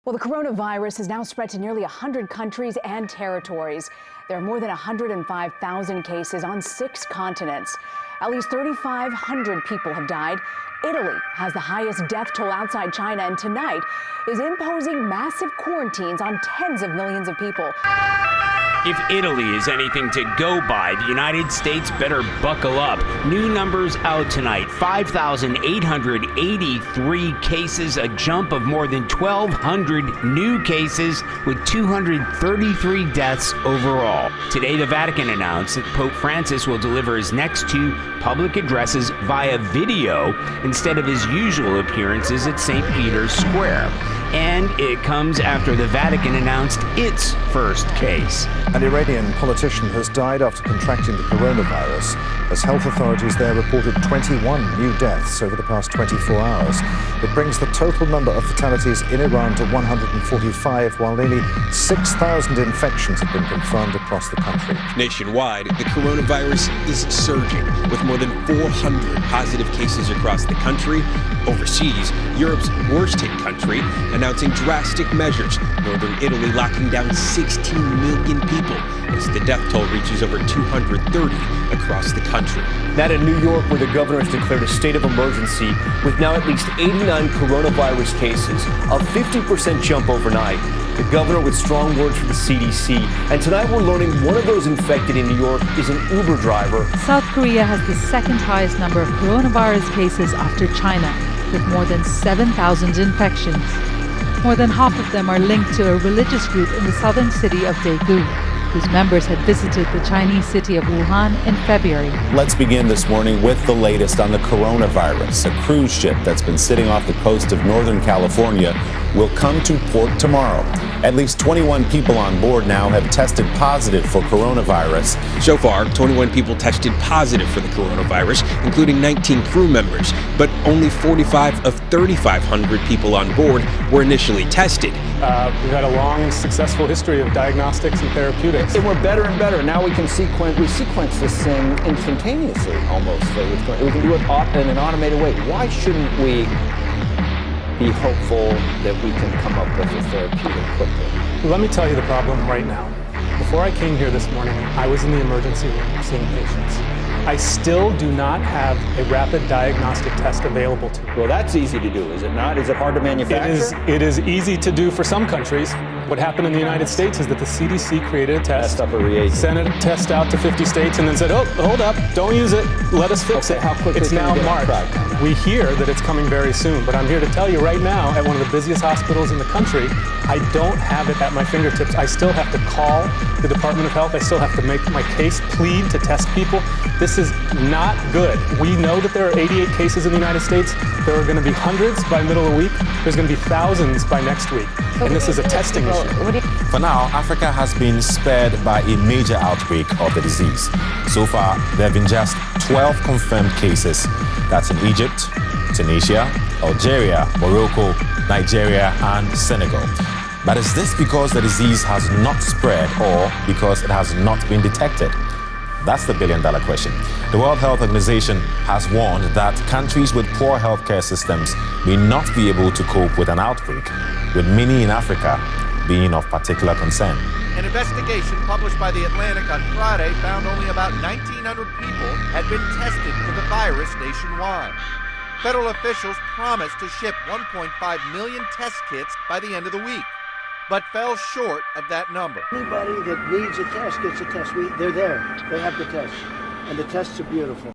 Well, the coronavirus has now spread to nearly 100 countries and territories. There are more than 105,000 cases on 6 continents. At least 3,500 people have died. Italy has the highest death toll outside China, and tonight is imposing massive quarantines on tens of millions of people. If Italy is anything to go by, the United States better buckle up. New numbers out tonight: 5,883 cases, a jump of more than 1,200 new cases, with 233 deaths overall. Today, the Vatican announced that Pope Francis will deliver his next 2 public addresses via video instead of his usual appearances at St. Peter's Square. And it comes after the Vatican announced its first case. An Iranian politician has died after contracting the coronavirus, as health authorities there reported 21 new deaths over the past 24 hours. It brings the total number of fatalities in Iran to 145, while nearly 6,000 infections have been confirmed across the country. Nationwide, the coronavirus is surging, with more than 400 positive cases across the country. Overseas, Europe's worst-hit country announcing drastic measures, northern Italy locking down 16 million people as the death toll reaches over 230 across the country. That in New York, where the governor has declared a state of emergency with now at least 89 coronavirus cases, a 50% jump overnight. The governor with strong words for the CDC. And tonight we're learning one of those infected in New York is an Uber driver. South Korea has the second highest number of coronavirus cases after China, with more than 7,000 infections. More than half of them are linked to a religious group in the southern city of Daegu, whose members had visited the Chinese city of Wuhan in February. Let's begin this morning with the latest on the coronavirus. A cruise ship that's been sitting off the coast of Northern California will come to port tomorrow. At least 21 people on board now have tested positive for coronavirus. So far, 21 people tested positive for the coronavirus, including 19 crew members, but only 45 of 3,500 people on board were initially tested. We've had a long and successful history of diagnostics and therapeutics. And we're better and better. Now we can sequence this thing instantaneously, almost. We can do it in an automated way. Why shouldn't we be hopeful that we can come up with a therapeutic quickly? Let me tell you the problem right now. Before I came here this morning, I was in the emergency room seeing patients. I still do not have a rapid diagnostic test available to me. Well, that's easy to do, is it not? Is it hard to manufacture? It is easy to do for some countries. What happened in the United States is that the CDC created a test, sent a test out to 50 states, and then said, oh, hold up, don't use it, let us fix it. How quickly it's now March. We hear that it's coming very soon, but I'm here to tell you right now, at one of the busiest hospitals in the country, I don't have it at my fingertips. I still have to call the Department of Health. I still have to make my case, plead to test people. This is not good. We know that there are 88 cases in the United States. There are going to be hundreds by middle of the week. There's going to be thousands by next week. And this is a testing issue. For now, Africa has been spared by a major outbreak of the disease. So far, there have been just 12 confirmed cases. That's in Egypt, Tunisia, Algeria, Morocco, Nigeria, and Senegal. But is this because the disease has not spread or because it has not been detected? That's the billion-dollar question. The World Health Organization has warned that countries with poor healthcare systems may not be able to cope with an outbreak, with many in Africa being of particular concern. An investigation published by The Atlantic on Friday found only about 1,900 people had been tested for the virus nationwide. Federal officials promised to ship 1.5 million test kits by the end of the week, but fell short of that number. Anybody that needs a test gets a test. They're there. They have the tests, and the tests are beautiful.